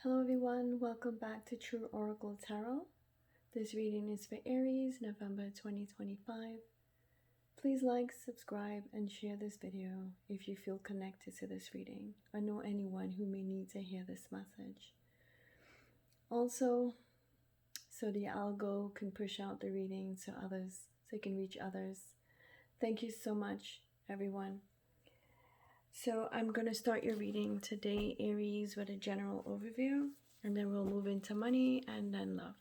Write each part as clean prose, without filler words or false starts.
Hello everyone, welcome back to True Oracle Tarot. This reading is for Aries, November 2025. Please like, subscribe, and share this video if you feel connected to this reading or know anyone who may need to hear this message. Also, so the algo can push out the reading to others, so it can reach others. Thank you so much, everyone. So I'm going to start your reading today, Aries, with a general overview, and then we'll move into money and then love.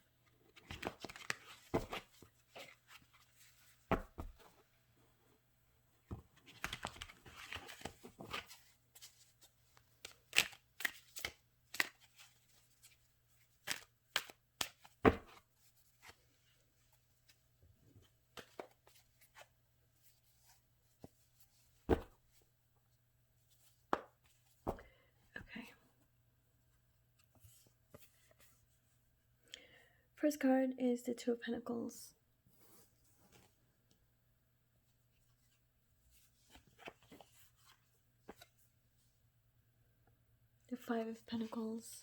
Okay. First card is the Two of Pentacles. The Five of Pentacles.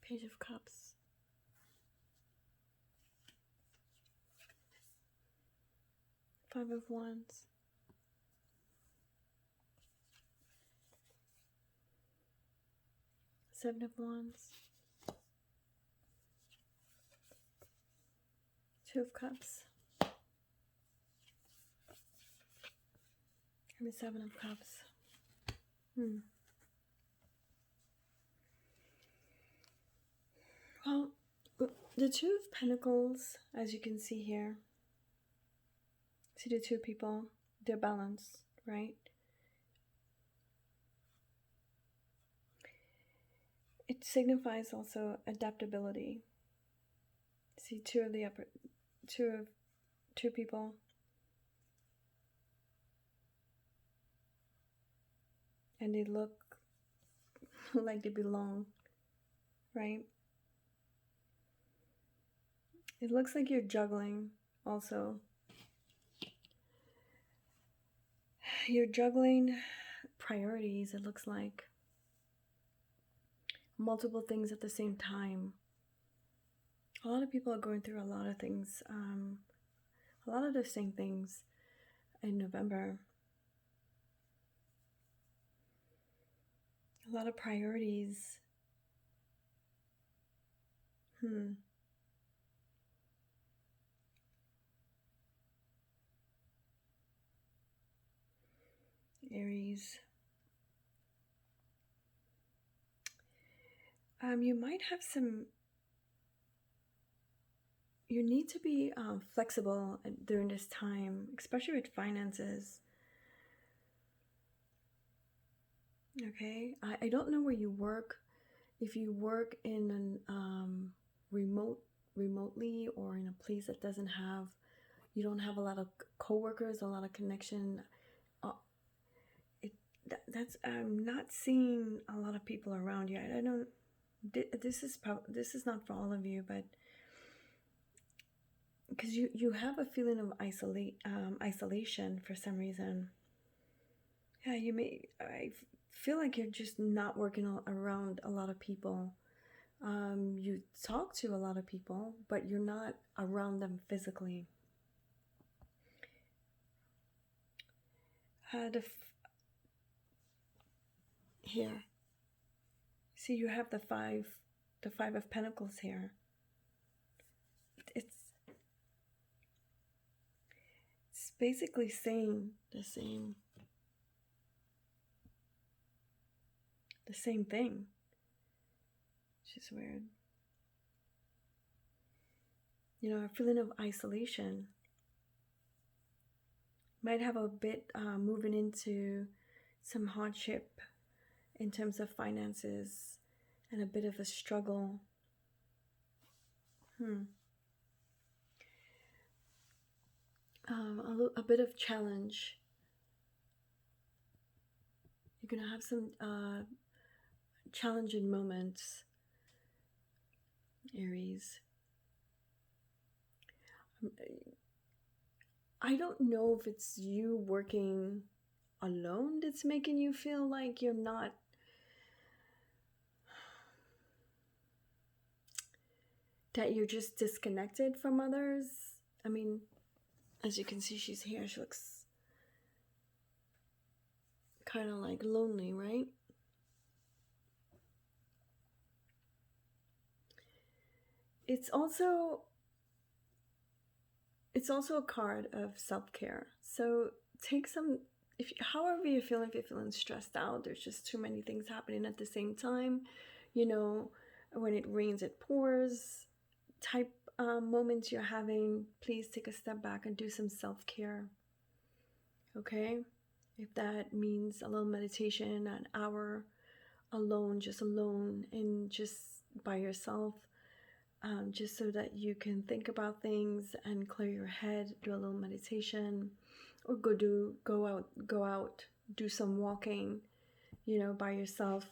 Page of Cups. Five of Wands. Seven of Wands. Two of Cups. And the Seven of Cups. Well, the Two of Pentacles, as you can see here, see the two people, they're balanced, right? It signifies also adaptability. See two people. And they look like they belong, right? It looks like you're juggling also. You're juggling priorities, it looks like. Multiple things at the same time. A lot of people are going through a lot of things, a lot of the same things in November. A lot of priorities. Aries. You might have you need to be flexible during this time, especially with finances. Okay, I don't know where you work. If you work in an remotely or in a place that you don't have a lot of co-workers, a lot of connection. I'm not seeing a lot of people around you. I don't. This is not for all of you, but because you have a feeling of isolation for some reason. Yeah, I feel like you're just not working around a lot of people. You talk to a lot of people, but you're not around them physically. Here, see, you have the five of Pentacles here. It's basically saying the same thing. It's just weird. You know, a feeling of isolation. Might have a bit moving into some hardship in terms of finances and a bit of a struggle. A bit of challenge. You're gonna have some challenging moments, Aries. I don't know if it's you working alone that's making you feel like you're not, that you're just disconnected from others. I mean, as you can see, she's here. She looks kind of like lonely, right? It's also a card of self-care. So take some, if however you're feeling, if you're feeling stressed out, there's just too many things happening at the same time, you know, when it rains it pours type moments you're having, please take a step back and do some self-care. Okay, if that means a little meditation, an hour alone, just alone and just by yourself, just so that you can think about things and clear your head, do a little meditation, or go out, do some walking, by yourself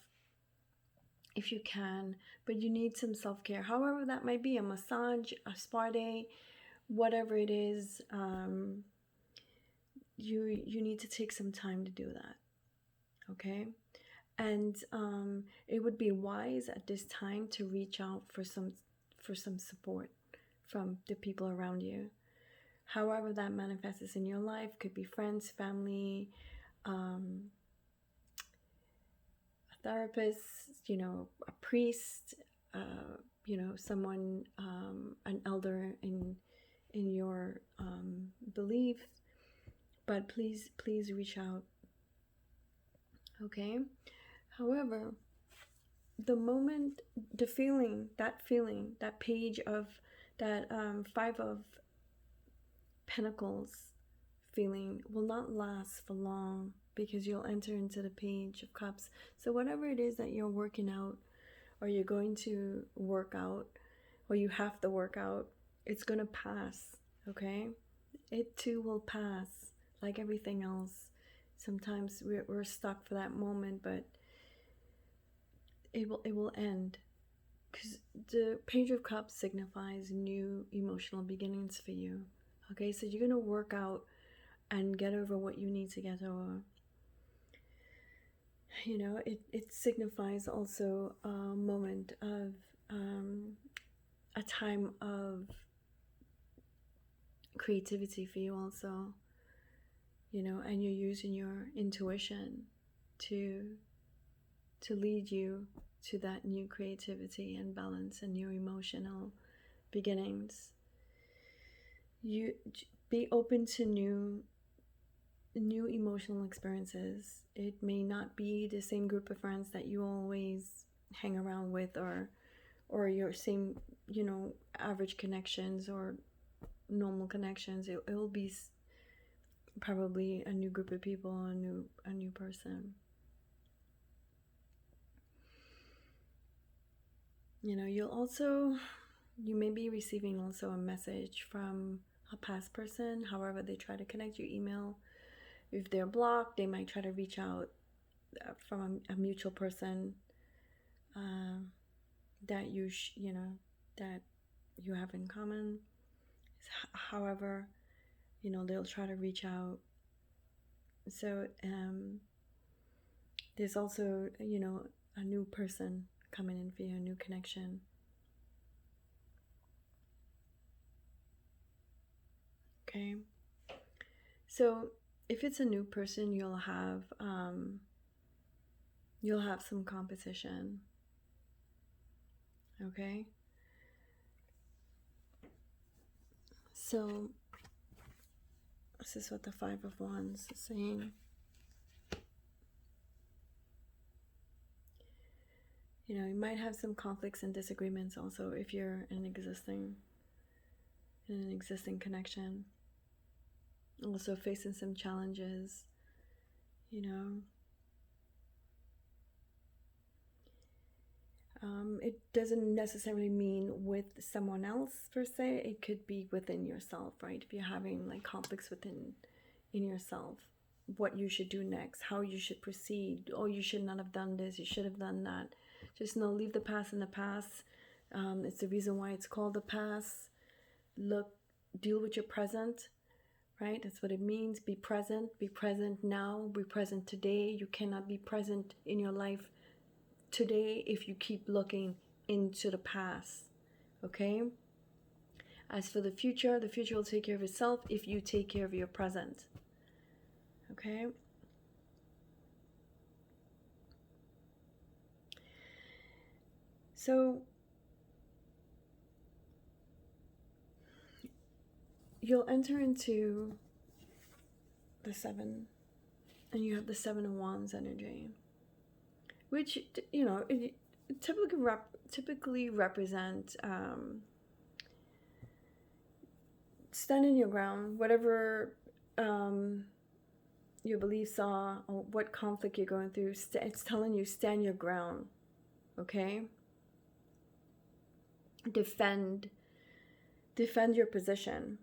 if you can. But you need some self-care, however that might be, a massage, a spa day, whatever it is. You need to take some time to do that. Okay. And it would be wise at this time to reach out for some support from the people around you. However that manifests in your life, could be friends, family, a therapist, a priest, someone, an elder in your belief. But please reach out. Okay. However, the moment, that page of that Five of Pentacles feeling will not last for long, because you'll enter into the Page of Cups. So whatever it is that you're working out, or you're going to work out, or you have to work out, it's going to pass. Okay. It too will pass, like everything else. Sometimes we're stuck for that moment, but it will end, because the Page of Cups signifies new emotional beginnings for you. Okay, so you're gonna work out and get over what you need to get over. It signifies also a moment of a time of creativity for you also. And you're using your intuition to lead you to that new creativity and balance and new emotional beginnings. You be open to new emotional experiences. It may not be the same group of friends that you always hang around with, or your same, average connections or normal connections. It will be probably a new group of people, a new person. You may be receiving also a message from a past person. However they try to connect you, email. If they're blocked, they might try to reach out from a mutual person that that you have in common. However, they'll try to reach out. So there's also, a new person coming in for you, a new connection. Okay. So if it's a new person, you'll have some competition. Okay. So this is what the Five of Wands is saying. You might have some conflicts and disagreements also if you're in an existing connection. Also facing some challenges, it doesn't necessarily mean with someone else per se. It could be within yourself, right? If you're having like conflicts in yourself, what you should do next, how you should proceed. Oh, you should not have done this, you should have done that. Just leave the past in the past. It's the reason why it's called the past. Deal with your present. right? That's what it means. Be present now, be present today. You cannot be present in your life today if you keep looking into the past, okay? As for the future will take care of itself if you take care of your present, okay? So you'll enter into the 7, and you have the 7 of Wands energy, which, you know, it typically represent standing your ground, whatever your beliefs are, or what conflict you're going through. It's telling you, stand your ground, okay? Defend your position.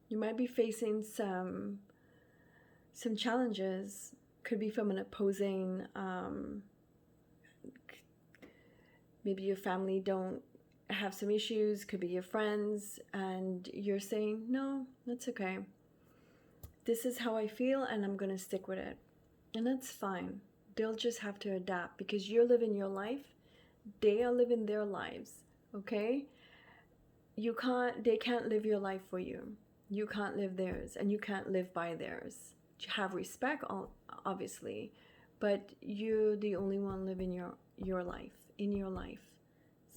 You might be facing some challenges. Could be from an opposing, maybe your family don't have some issues, could be your friends, and you're saying, no, that's okay. This is how I feel, and I'm going to stick with it. And that's fine. They'll just have to adapt, because you're living your life. They are living their lives, okay? They can't live your life for you. You can't live theirs, and you can't live by theirs. You have respect, obviously, but you're the only one living your life, in your life.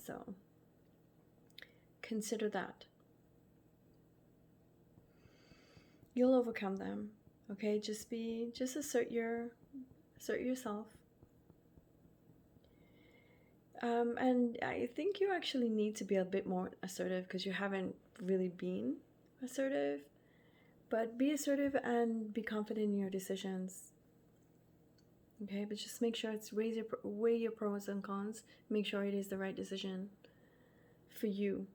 So consider that. You'll overcome them, okay? Just assert yourself. And I think you actually need to be a bit more assertive, because you haven't really been assertive. But be assertive and be confident in your decisions. Okay, but just make sure it's weigh your pros and cons. Make sure it is the right decision for you.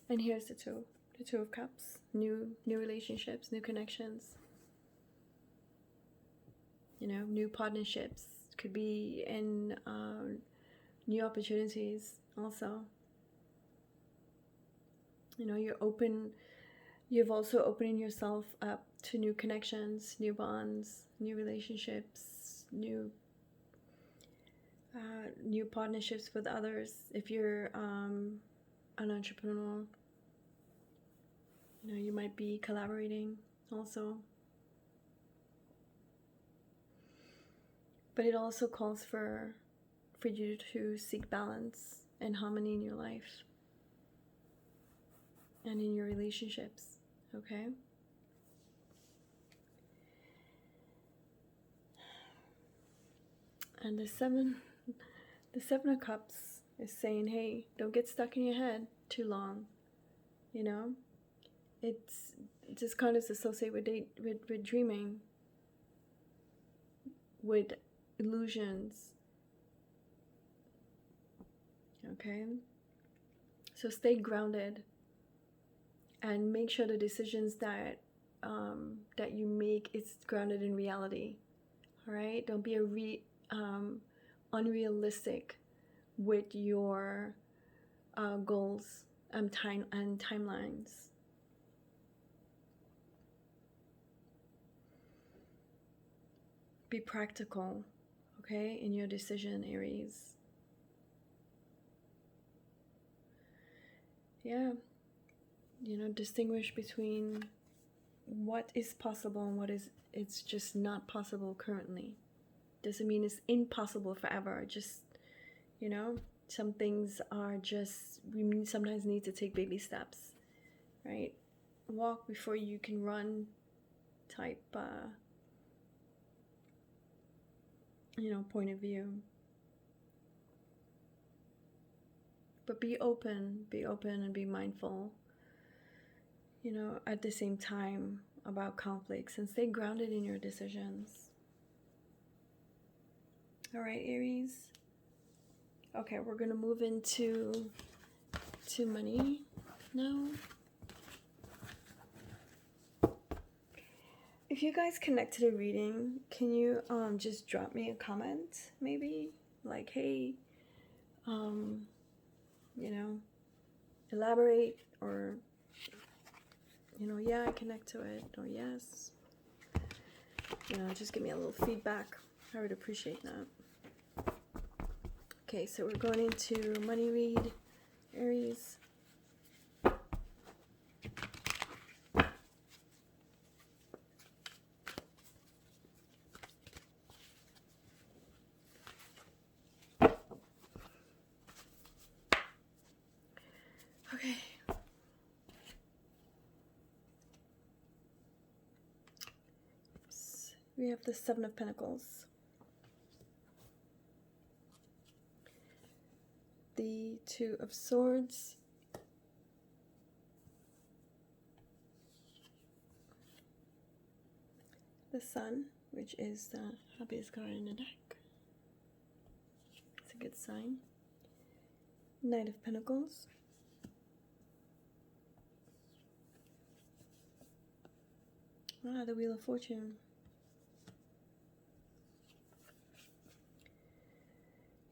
And here's the Two of Cups. New relationships, new connections. You know, new partnerships. Could be in new opportunities also. You know, you've also opening yourself up to new connections, new bonds, new relationships, new partnerships with others. If you're an entrepreneur, you know, you might be collaborating also. But it also calls for you to seek balance and harmony in your life and in your relationships, okay? And the seven of Cups is saying, hey, don't get stuck in your head too long. You know, it's just kind of associated with dreaming, with illusions. Okay, so stay grounded and make sure the decisions that you make is grounded in reality. All right, don't be unrealistic with your goals and timelines. Be practical, okay, in your decision, Aries. Yeah, you know, distinguish between what is possible and what it's just not possible currently. Doesn't mean it's impossible forever. Just, you know, some things are just, we sometimes need to take baby steps, right? Walk before you can run type, you know, point of view. But be open and be mindful, you know, at the same time about conflicts, and stay grounded in your decisions. All right, Aries. Okay, we're going to move into money now. If you guys connect to the reading, can you just drop me a comment, maybe? Like, hey, you know, elaborate, or, you know, yeah, I connect to it, or yes, you know, just give me a little feedback. I would appreciate that. Okay, so we're going into money read, Aries. Okay. We have the Seven of Pentacles, the Two of Swords, the Sun, which is the happiest card in the deck. It's a good sign. Knight of Pentacles, the Wheel of Fortune,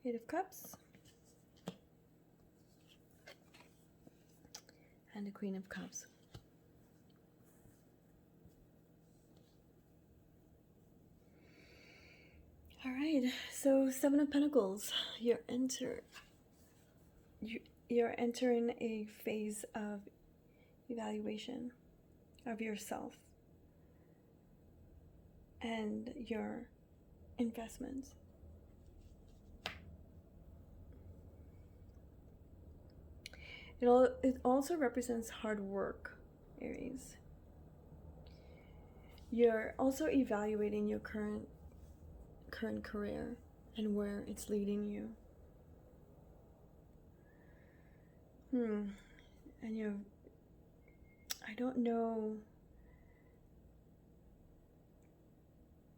Eight of Cups, and the Queen of Cups. All right, so Seven of Pentacles, you're entering a phase of evaluation of yourself and your investments. It also represents hard work, Aries. You're also evaluating your current career and where it's leading you. And I don't know,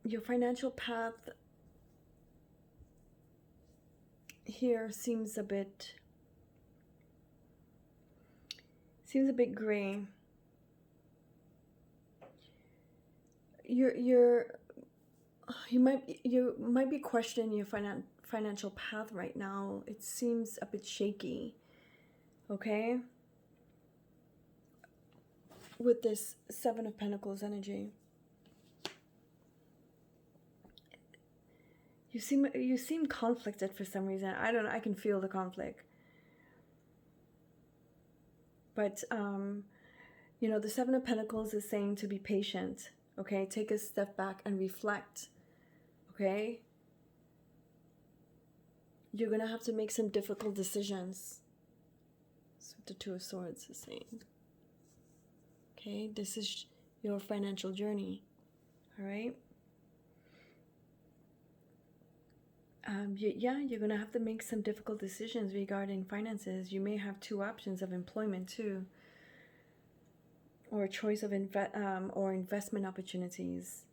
your financial path here seems a bit gray. You might be questioning your financial path right now. It seems a bit shaky. Okay? With this Seven of Pentacles energy. You seem conflicted for some reason. I don't know, I can feel the conflict. But you know, the Seven of Pentacles is saying to be patient. Okay? Take a step back and reflect. Okay? You're going to have to make some difficult decisions. That's what the Two of Swords is saying. Okay? This is your financial journey. All right? You're going to have to make some difficult decisions regarding finances. You may have two options of employment too, or a choice of investment opportunities.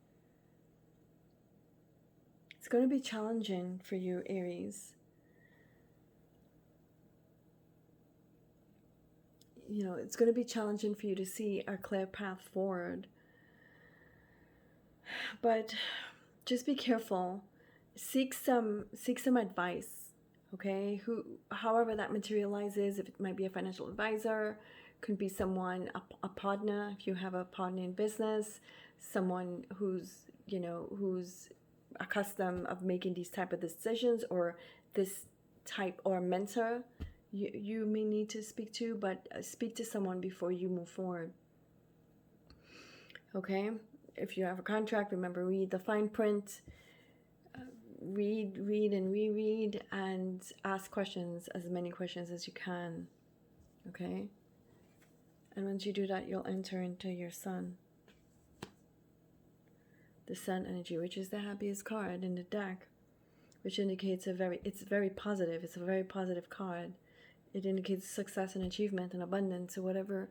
It's going to be challenging for you, Aries. You know, it's going to be challenging for you to see a clear path forward. But just be careful. Seek some advice, okay? However that materializes, if it might be a financial advisor, could be someone, a partner, if you have a partner in business, someone who's accustomed of making these type of decisions, or this type, or a mentor you may need to speak to, but speak to someone before you move forward. Okay? If you have a contract, remember, read the fine print. Read and reread, and ask questions, as many questions as you can. Okay? And once you do that, you'll enter into your Sun. The Sun energy, which is the happiest card in the deck, which indicates it's very positive. It's a very positive card. It indicates success and achievement and abundance. So whatever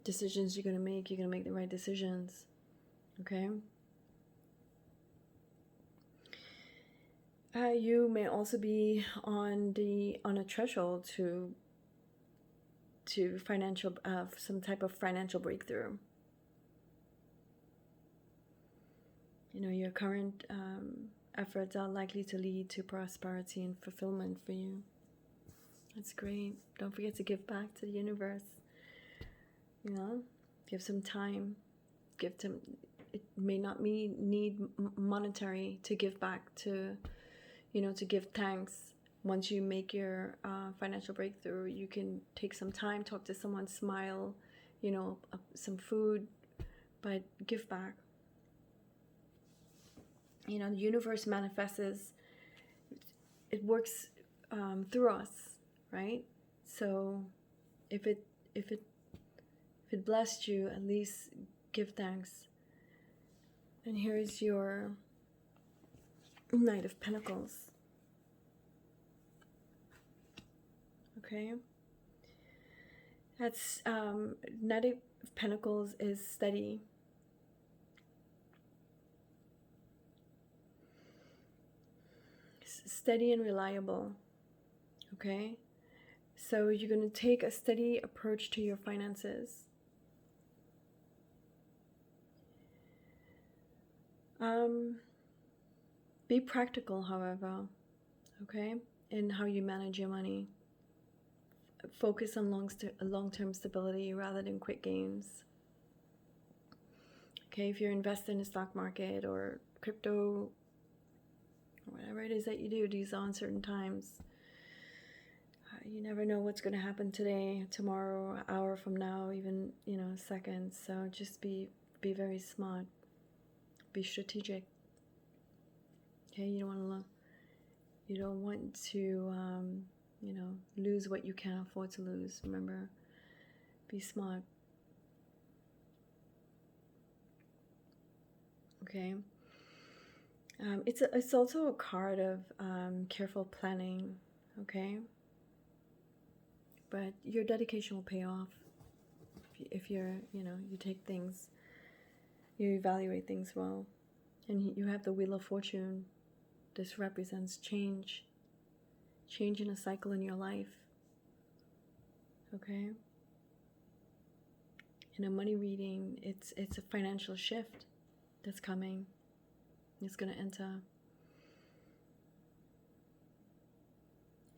decisions you're going to make the right decisions. Okay? You may also be on a threshold to financial some type of financial breakthrough. You know, your current efforts are likely to lead to prosperity and fulfillment for you. That's great. Don't forget to give back to the universe. You know, give some time. Give them. It may not need monetary to give back to, to give thanks. Once you make your financial breakthrough, you can take some time, talk to someone, smile, some food, but give back. The universe manifests. It works through us, right? So if it blessed you, at least give thanks. And here's your Knight of Pentacles. Okay, that's Knight of Pentacles is steady. Steady and reliable. Okay, so you're going to take a steady approach to your finances. Be practical, however, okay, in how you manage your money. Focus on long-term stability rather than quick gains. Okay, if you're investing in the stock market or crypto, or whatever it is that you do, these are uncertain times. You never know what's going to happen today, tomorrow, an hour from now, even, seconds. So just be very smart. Be strategic. Okay, you don't want to lose what you can't afford to lose. Remember, be smart. Okay. It's also a card of careful planning. Okay. But your dedication will pay off if you're, you take things, you evaluate things well. And you have the Wheel of Fortune. This represents change in a cycle in your life. Okay? In a money reading, it's a financial shift that's coming. It's going to enter.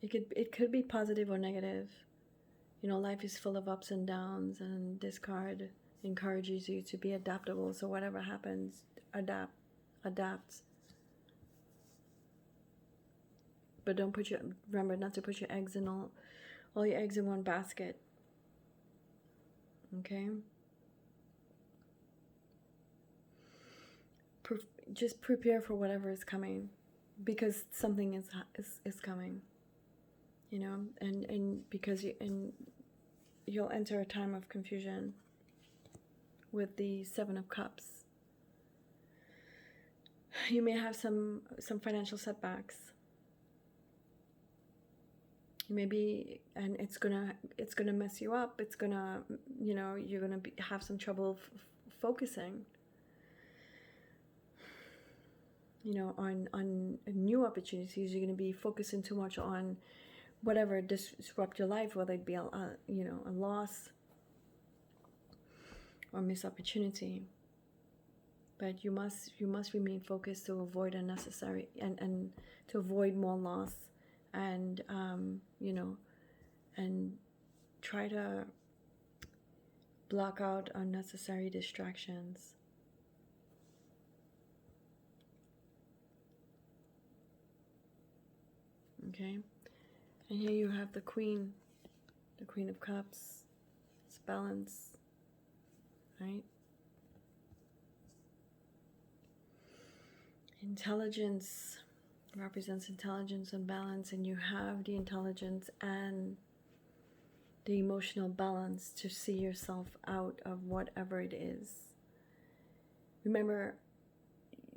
It could be positive or negative. Life is full of ups and downs, and this card encourages you to be adaptable. So whatever happens, adapt. But remember not to put your eggs in all your eggs in one basket. Okay? Just prepare for whatever is coming, because something is coming. And because you'll enter a time of confusion with the Seven of Cups. You may have some financial setbacks. Maybe, and it's gonna mess you up. It's gonna, you're gonna have some trouble focusing. On new opportunities. You're gonna be focusing too much on whatever disrupt your life, whether it be a loss or missed opportunity. But you must remain focused to avoid unnecessary and to avoid more loss, and and try to block out unnecessary distractions. Okay, and here you have the Queen of Cups. It's balance, right? Intelligence represents intelligence and balance, and you have the intelligence and the emotional balance to see yourself out of whatever it is. Remember,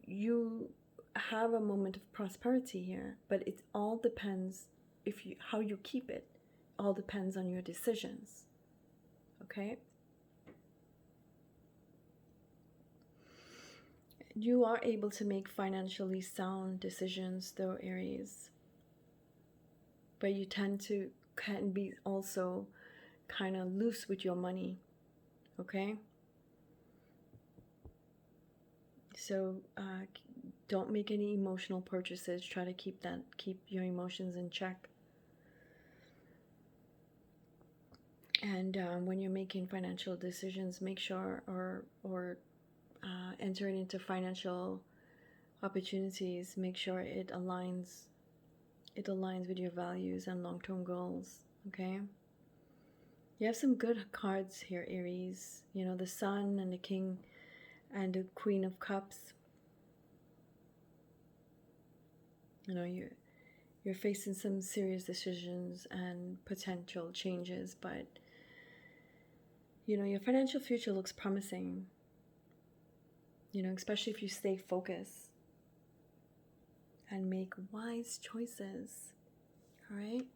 you have a moment of prosperity here, but it all depends how you keep it. All depends on your decisions. Okay? You are able to make financially sound decisions, though, Aries. But you can be also kind of loose with your money. Okay? So don't make any emotional purchases. Try to keep your emotions in check. And when you're making financial decisions, make sure or entering into financial opportunities, make sure it aligns with your values and long-term goals. Okay, you have some good cards here, Aries. You know, the Sun and the King and the Queen of Cups. You know, you're facing some serious decisions and potential changes, but you know, your financial future looks promising. You know, especially if you stay focused and make wise choices. All right,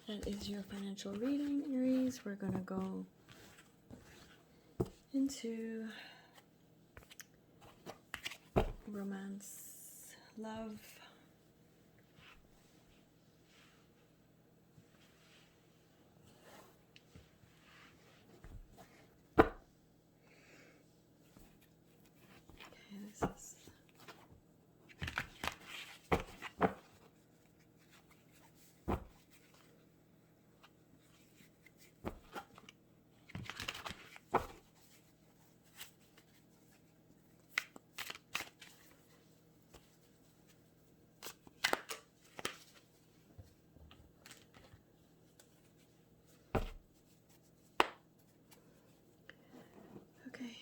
that is your financial reading, Aries. We're gonna go into romance, love. Okay, this is okay.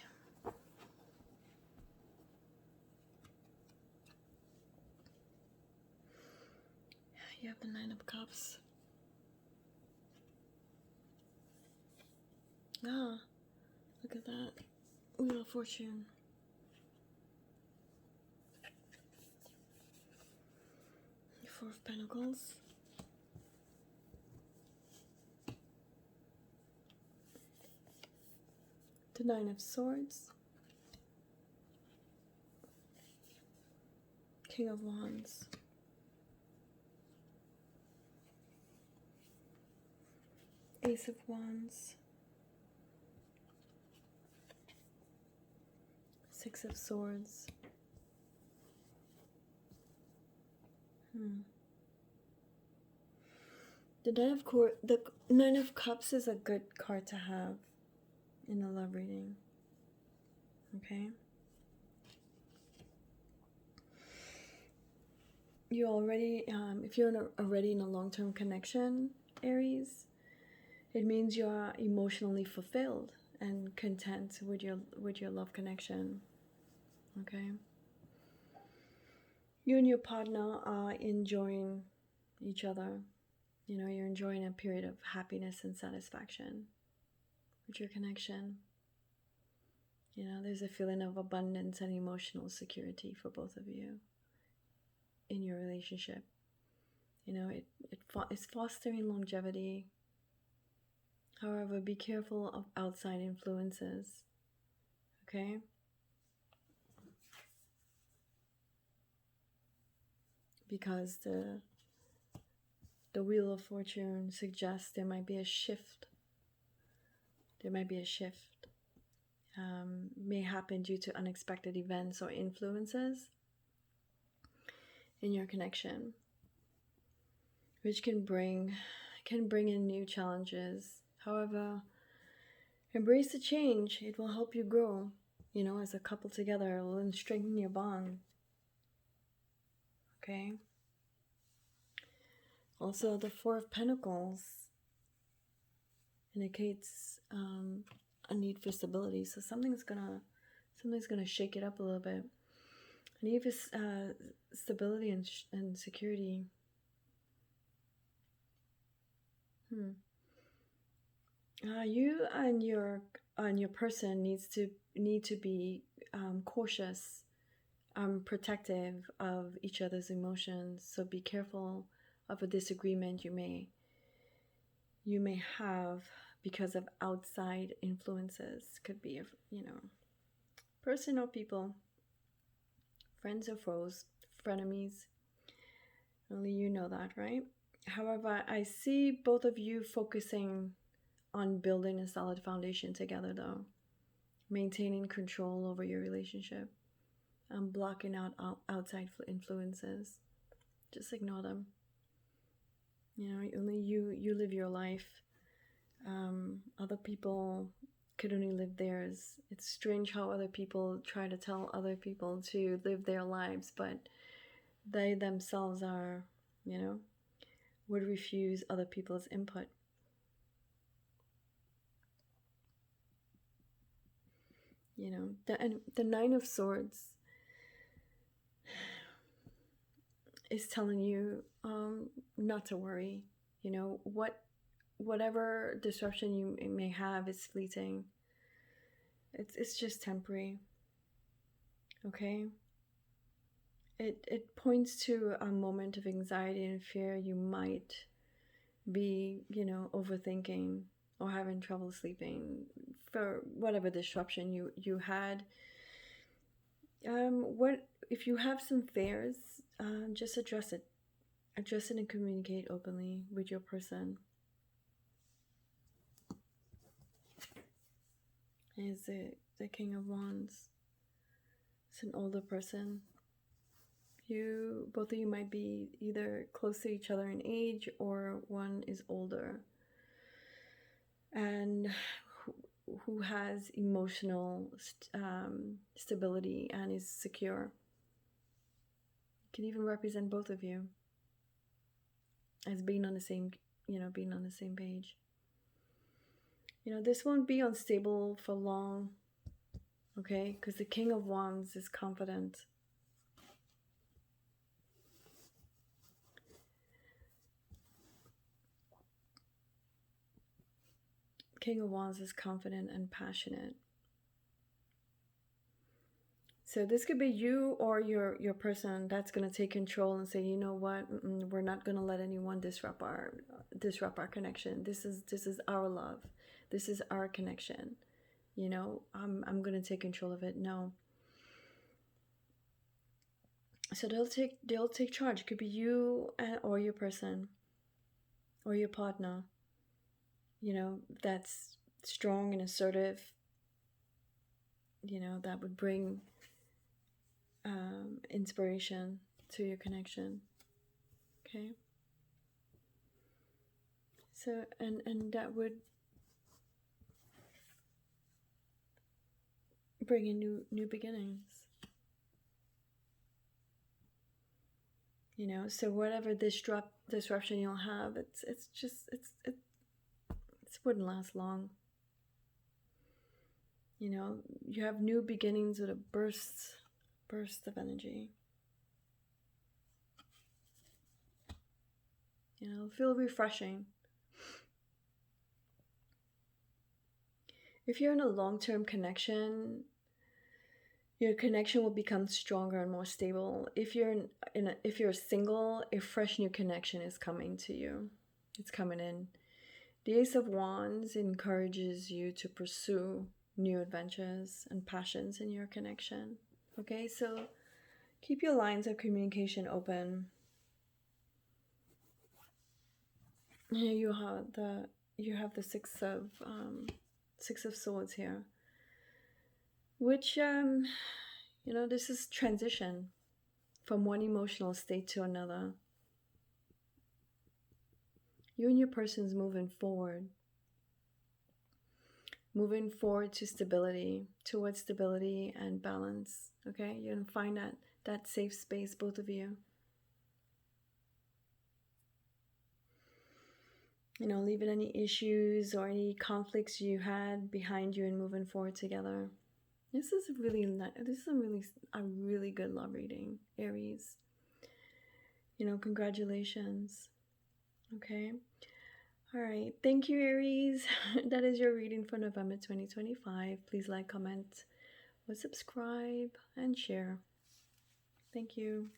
You have the Nine of Cups. Ah, look at that. Wheel of Fortune. Four of Pentacles. The Nine of Swords. King of Wands. Ace of Wands. Six of Swords. The Nine of Cups is a good card to have in a love reading. Okay. You already, if you're already in a long-term connection, Aries, it means you are emotionally fulfilled and content with your love connection. Okay. You and your partner are enjoying each other. You know, you're enjoying a period of happiness and satisfaction with your connection. You know, there's a feeling of abundance and emotional security for both of you in your relationship. You know, it's fostering longevity. However, be careful of outside influences. Okay? Because the Wheel of Fortune suggests there might be a shift. There might be a shift. May happen due to unexpected events or influences in your connection, which can bring in new challenges. However, embrace the change. It will help you grow, you know, as a couple together. It will strengthen your bond. Okay? Also, the Four of Pentacles indicates a need for stability. So something's gonna shake it up a little bit. A need for stability and security. You and your person need to be cautious, protective of each other's emotions. So be careful of a disagreement you may have because of outside influences. Could be person or people, friends or foes, frenemies. Only you know that, right? However, I see both of you focusing on building a solid foundation together, though. Maintaining control over your relationship and blocking out outside influences. Just ignore them. You know, only you live your life Other people could only live theirs. It's strange how other people try to tell other people to live their lives, but they themselves are, you know, would refuse other people's input. You know, the Nine of Swords is telling you not to worry. You know, whatever disruption you may have is fleeting. It's just temporary. Okay? It points to a moment of anxiety and fear you might be, you know, overthinking or having trouble sleeping for whatever disruption you had. What if you have some fears? Just address it. Address it and communicate openly with your person. Is the King of Wands? It's an older person. Both of you might be either close to each other in age, or one is older and who has emotional stability and is secure. It can even represent both of you as being on the same, being on the same page. This won't be unstable for long, okay? Because the King of Wands is confident. King of Wands is confident and passionate. So this could be you or your person that's going to take control and say, you know what, we're not going to let anyone disrupt our connection. This is our love. This is our connection. I'm going to take control of it. No. So they'll take charge. It could be you or your person or your partner. That's strong and assertive. That would bring inspiration to your connection. Okay. So and that would bring in new beginnings. So whatever disruption you'll have, it wouldn't last long. You have new beginnings with a burst of energy. Feel refreshing. If you're in a long-term connection, your connection will become stronger and more stable. If you're single, a fresh new connection is coming to you. It's coming in. The Ace of Wands encourages you to pursue new adventures and passions in your connection. Okay, so keep your lines of communication open. Here you have the Six of Swords here, which this is transition from one emotional state to another. You and your person's moving forward to stability, towards stability and balance. Okay, you're gonna find that safe space, both of you. Leaving any issues or any conflicts you had behind you and moving forward together. This is a really good love reading, Aries. Congratulations. Okay. All right. Thank you, Aries. That is your reading for November 2025. Please like, comment, or subscribe, and share. Thank you.